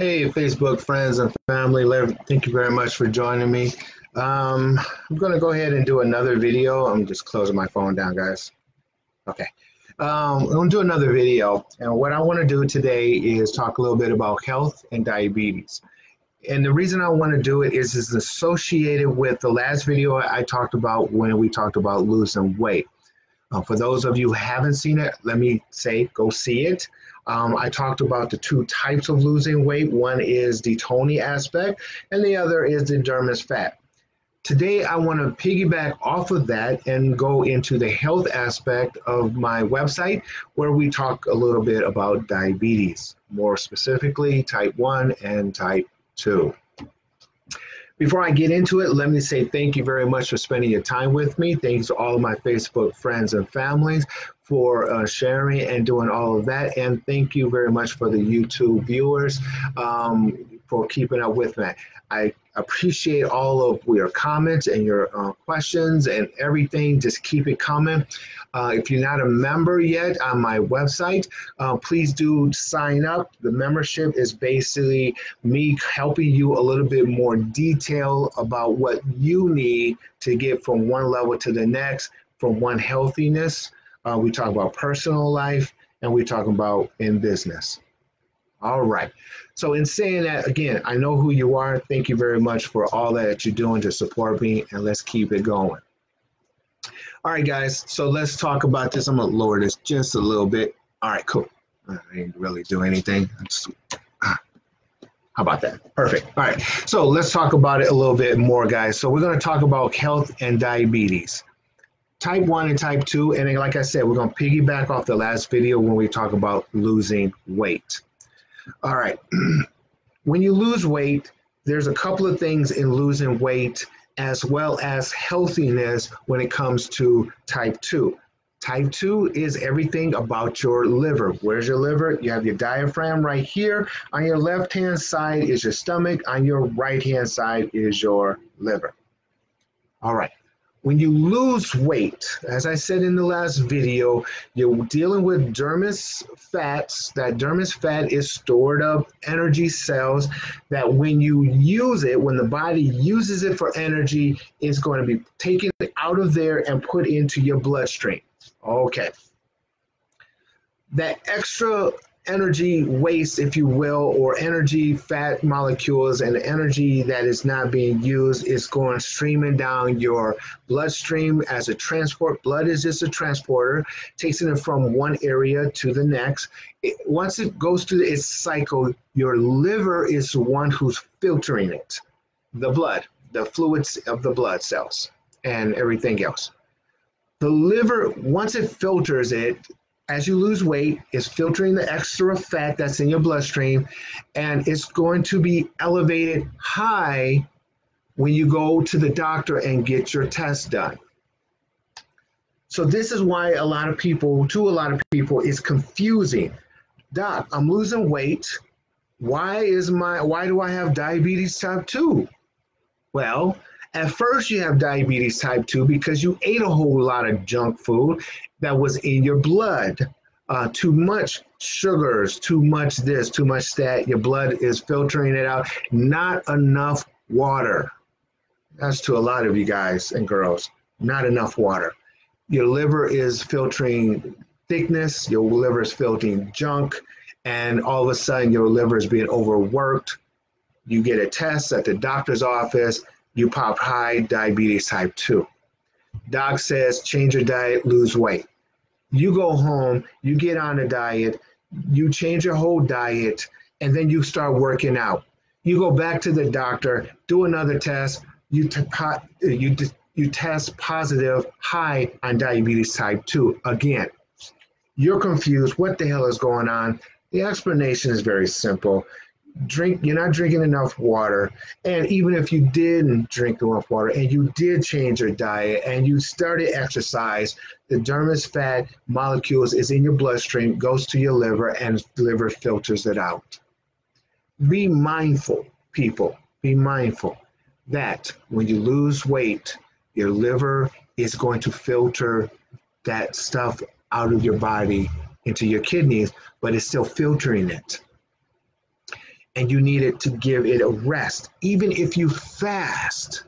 Hey, Facebook friends and family, thank you very much for joining me. I'm going to go ahead and do another video. I'm just closing my phone down, guys. Okay. I'm going to do another video. And what I want to do today is talk a little bit about health and diabetes. And the reason I want to do it is associated with the last video I talked about when we talked about losing weight. For those of you who haven't seen it, let me say, go see it. I talked about the two types of losing weight. One is the Tony aspect, and the other is the dermis fat. Today, I want to piggyback off of that and go into the health aspect of my website, where we talk a little bit about diabetes, more specifically type 1 and type 2. Before I get into it, let me say thank you very much for spending your time with me. Thanks to all of my Facebook friends and families for sharing and doing all of that. And thank you very much for the YouTube viewers for keeping up with me. I appreciate all of your comments and your questions and everything. Just keep it coming. If you're not a member yet on my website, please do sign up. The membership is basically me helping you a little bit more detail about what you need to get from one level to the next, from one healthiness. We talk about personal life, and we talk about in business. All right. So in saying that, again, I know who you are. Thank you very much for all that you're doing to support me, and let's keep it going. All right, guys, so let's talk about this. I'm going to lower this just a little bit. All right, cool. I didn't really do anything. How about that? Perfect. All right, so let's talk about it a little bit more, guys. So we're going to talk about health and diabetes. Type 1 and type 2, and then, like I said, we're going to piggyback off the last video when we talk about losing weight. All right, when you lose weight, there's a couple of things in losing weight as well as healthiness when it comes to type 2. Type 2 is everything about your liver. Where's your liver? You have your diaphragm right here. On your left-hand side is your stomach. On your right-hand side is your liver. All right. When you lose weight, as I said in the last video, you're dealing with dermis fats. That dermis fat is stored up energy cells that when you use it, when the body uses it for energy, it's going to be taken out of there and put into your bloodstream. Okay. That extra energy waste, if you will, or energy fat molecules and energy that is not being used is going streaming down your bloodstream as a transport. Blood is just a transporter, taking it from one area to the next. Once it goes through its cycle, your liver is the one who's filtering it, the blood, the fluids of the blood cells and everything else. The liver, once it filters it, as you lose weight, is filtering the extra fat that's in your bloodstream, and it's going to be elevated high when you go to the doctor and get your test done. So this is why a lot of people, it's confusing. Doc, I'm losing weight. Why do I have diabetes type 2? Well, at first you have diabetes type 2 because you ate a whole lot of junk food that was in your blood. Too much sugars, too much this, too much that. Your blood is filtering it out. Not enough water. That's to a lot of you guys and girls. Not enough water. Your liver is filtering thickness. Your liver is filtering junk. And all of a sudden your liver is being overworked. You get a test at the doctor's office. You pop high diabetes type 2. Doc says, change your diet, lose weight. You go home, you get on a diet, you change your whole diet, and then you start working out. You go back to the doctor, do another test, you test positive, high on diabetes type 2. Again, you're confused. What the hell is going on? The explanation is very simple. You're not drinking enough water, and even if you didn't drink enough water and you did change your diet and you started exercise, the dermis fat molecules is in your bloodstream, goes to your liver, and the liver filters it out. Be mindful, people, be mindful that when you lose weight, your liver is going to filter that stuff out of your body into your kidneys, but it's still filtering it. and you need it to give it a rest. Even if you fast,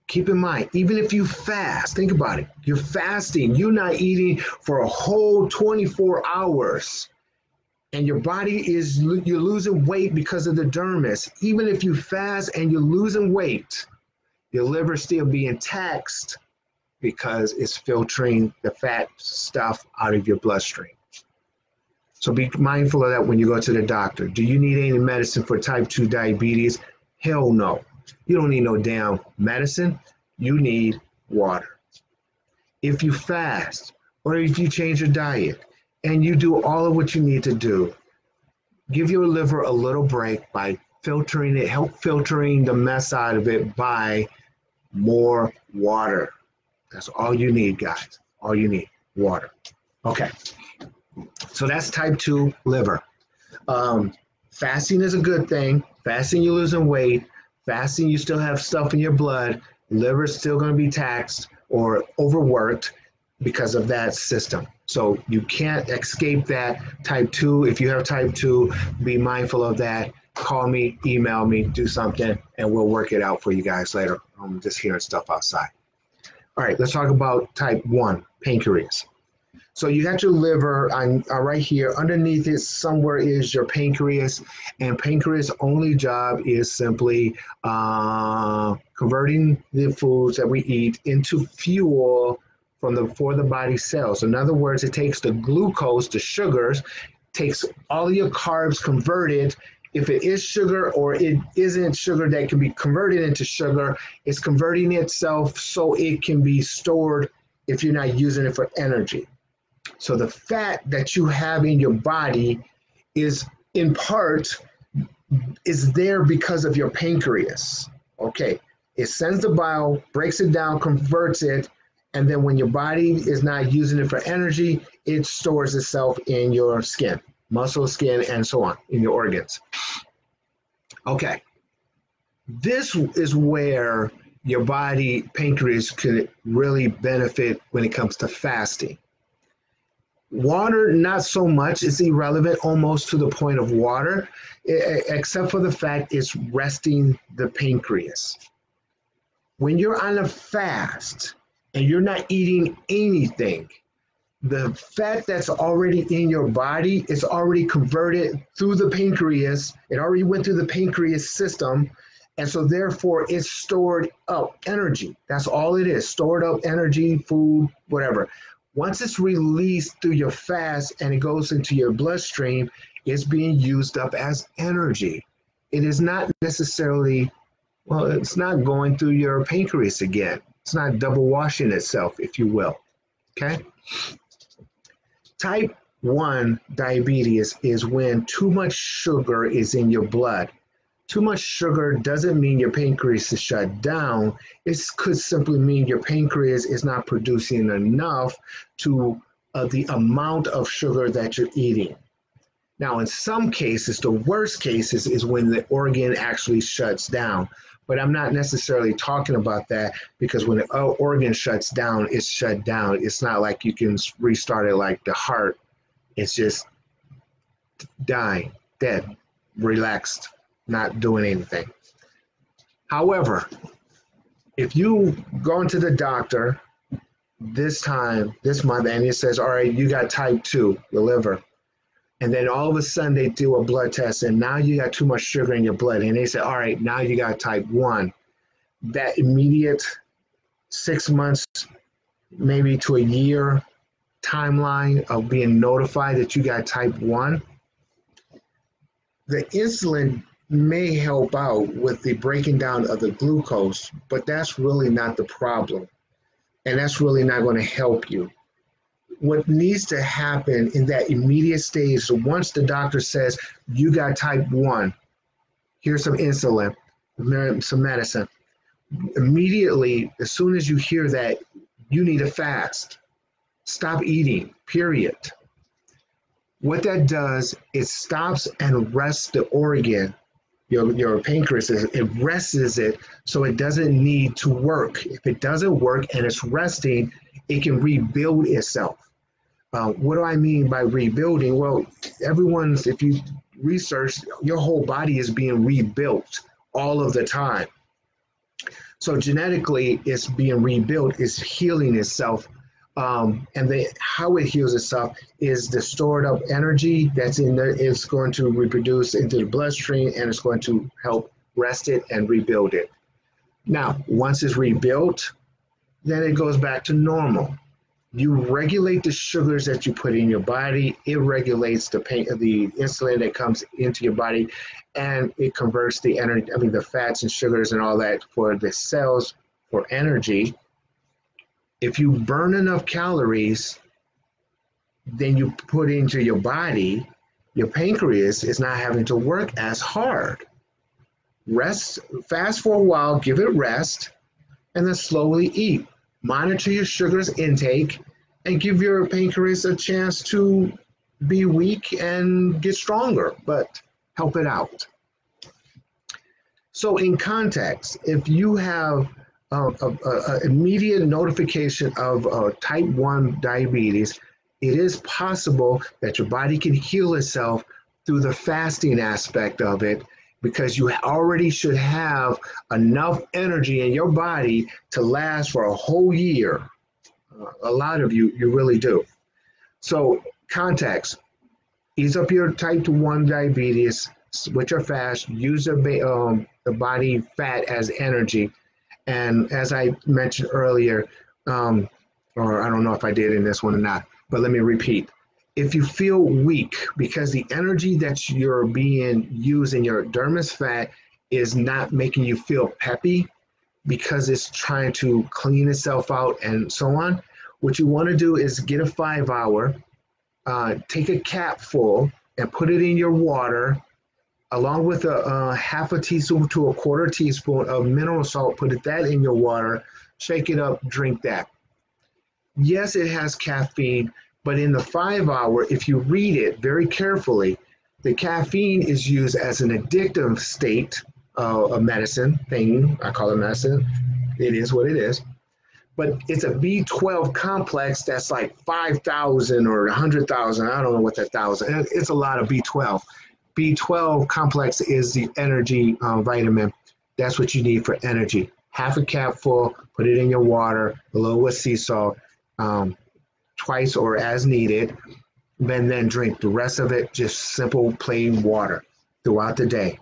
keep in mind, even if you fast, think about it. You're fasting, you're not eating for a whole 24 hours. And your body you're losing weight because of the dermis. Even if you fast and you're losing weight, your liver still being taxed because it's filtering the fat stuff out of your bloodstream. So be mindful of that when you go to the doctor. Do you need any medicine for type 2 diabetes? Hell no. You don't need no damn medicine. You need water. If you fast or if you change your diet and you do all of what you need to do, give your liver a little break by filtering it, help filtering the mess out of it by more water. That's all you need, guys. All you need, water. Okay. So that's type 2 liver. Fasting is a good thing. Fasting, you're losing weight. Fasting, you still have stuff in your blood. Liver's still going to be taxed or overworked because of that system. So you can't escape that. Type 2, if you have type 2, be mindful of that. Call me, email me, do something, and we'll work it out for you guys later. I'm just hearing stuff outside. All right, let's talk about type 1, pancreas. So you got your liver right here. Underneath it somewhere is your pancreas, and pancreas' only job is simply converting the foods that we eat into fuel for the body cells. In other words, it takes the glucose, the sugars, takes all of your carbs, converted. If it is sugar or it isn't sugar that can be converted into sugar, it's converting itself so it can be stored if you're not using it for energy. So the fat that you have in your body is in part is there because of your pancreas. Okay, it sends the bile, breaks it down, converts it, and then when your body is not using it for energy, it stores itself in your skin, muscle, skin, and so on, in your organs. Okay, this is where your body, pancreas, can really benefit when it comes to fasting. Water, not so much. It's irrelevant almost to the point of water, except for the fact it's resting the pancreas. When you're on a fast and you're not eating anything, the fat that's already in your body is already converted through the pancreas. It already went through the pancreas system. And so therefore it's stored up energy. That's all it is, stored up energy, food, whatever. Once it's released through your fast and it goes into your bloodstream, it's being used up as energy. It is not necessarily, well, it's not going through your pancreas again. It's not double washing itself, if you will, okay? Type 1 diabetes is when too much sugar is in your blood. Too much sugar doesn't mean your pancreas is shut down. It could simply mean your pancreas is not producing enough to the amount of sugar that you're eating. Now, in some cases, the worst cases is when the organ actually shuts down. But I'm not necessarily talking about that, because when the organ shuts down, it's shut down. It's not like you can restart it like the heart. It's just dying, dead, relaxed, not doing anything. However, if you go into the doctor this month, and it says, all right, you got type 2, your liver, and then all of a sudden they do a blood test and now you got too much sugar in your blood, and they say, all right, now you got type 1, that immediate 6 months, maybe to a year timeline of being notified that you got type 1, the insulin may help out with the breaking down of the glucose, but that's really not the problem. And that's really not going to help you. What needs to happen in that immediate stage, so once the doctor says you got type 1, here's some insulin, some medicine, immediately, as soon as you hear that, you need to fast. Stop eating, period. What that does, it stops and rests the organ, your pancreas, it rests it so it doesn't need to work. If it doesn't work and it's resting, it can rebuild itself. What do I mean by rebuilding? Well, if you research, your whole body is being rebuilt all of the time. So genetically, it's being rebuilt, it's healing itself. How it heals itself is the stored up energy that's in there is going to reproduce into the bloodstream, and it's going to help rest it and rebuild it. Now, once it's rebuilt, then it goes back to normal. You regulate the sugars that you put in your body. It regulates the insulin that comes into your body, and it converts the energy, the fats and sugars and all that for the cells for energy. If you burn enough calories, then you put into your body, your pancreas is not having to work as hard. Rest, fast for a while, give it rest, and then slowly eat. Monitor your sugars intake and give your pancreas a chance to be weak and get stronger, but help it out. So in context, if you have immediate notification of type 1 diabetes, it is possible that your body can heal itself through the fasting aspect of it, because you already should have enough energy in your body to last for a whole year. A lot of you really do. So context, ease up your type 1 diabetes, switch your fast, use the body fat as energy. And as I mentioned earlier, or I don't know if I did in this one or not, but let me repeat. If you feel weak because the energy that you're being used in your dermis fat is not making you feel peppy because it's trying to clean itself out and so on, what you want to do is get a 5-hour, take a cap full and put it in your water along with a half a teaspoon to a quarter teaspoon of mineral salt. Put that in your water, shake it up, drink that. Yes, it has caffeine, but in the 5-hour, if you read it very carefully, the caffeine is used as an addictive state of medicine thing. I call it medicine. It is what it is. But it's a B12 complex that's like 5,000 or 100,000. I don't know what that thousand. It's a lot of B12. B12 complex is the energy vitamin. That's what you need for energy. Half a cap full, put it in your water, a little with sea salt, twice or as needed, and then drink the rest of it, just simple plain water throughout the day.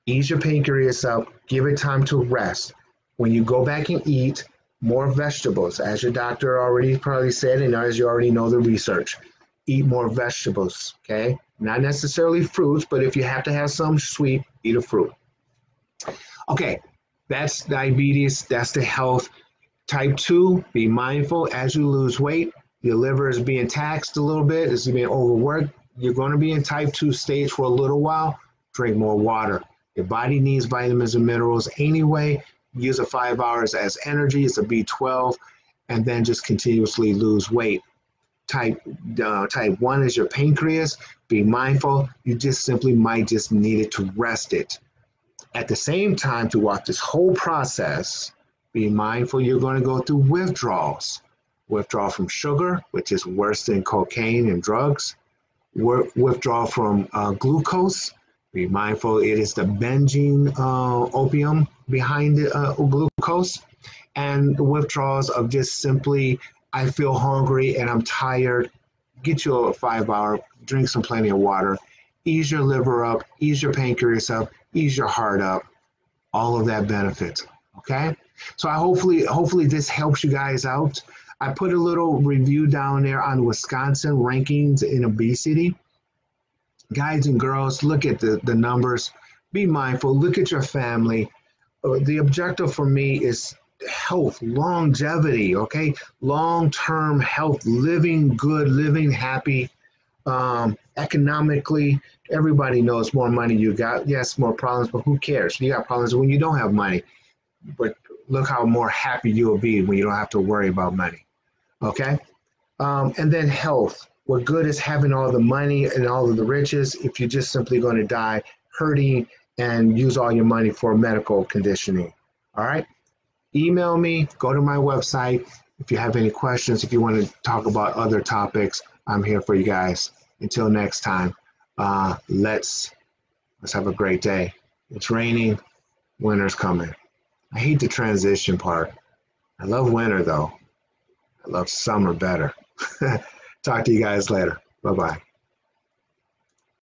Ease your pancreas up, give it time to rest. When you go back and eat, more vegetables, as your doctor already probably said, and as you already know the research. Eat more vegetables, okay? Not necessarily fruits, but if you have to have some sweet, eat a fruit. Okay, that's diabetes, that's the health. Type 2, be mindful as you lose weight. Your liver is being taxed a little bit, it's being overworked. You're going to be in type 2 stage for a little while. Drink more water. Your body needs vitamins and minerals anyway. Use the 5 hours as energy, it's a B12, and then just continuously lose weight. Type 1 is your pancreas. Be mindful. You just simply might just need it to rest it. At the same time, throughout this whole process, be mindful you're going to go through withdrawals. Withdrawal from sugar, which is worse than cocaine and drugs. Withdrawal from glucose. Be mindful it is the benzene opium behind the glucose. And the withdrawals of just simply, I feel hungry and I'm tired. Get you a 5-hour, drink some plenty of water. Ease your liver up, ease your pancreas up, ease your heart up. All of that benefits, okay? So hopefully this helps you guys out. I put a little review down there on Wisconsin rankings in obesity. Guys and girls, look at the numbers. Be mindful, look at your family. The objective for me is health, longevity, okay? Long-term health, living good, living happy. Economically, everybody knows more money you got. Yes, more problems, but who cares? You got problems when you don't have money. But look how more happy you will be when you don't have to worry about money, okay? And then health. What good is having all the money and all of the riches if you're just simply going to die hurting and use all your money for medical conditioning, all right? Email me, go to my website. If you have any questions, if you want to talk about other topics, I'm here for you guys. Until next time, let's Let's have a great day. It's raining. Winter's coming. I hate the transition part. I love winter, though. I love summer better. Talk to you guys later. Bye-bye.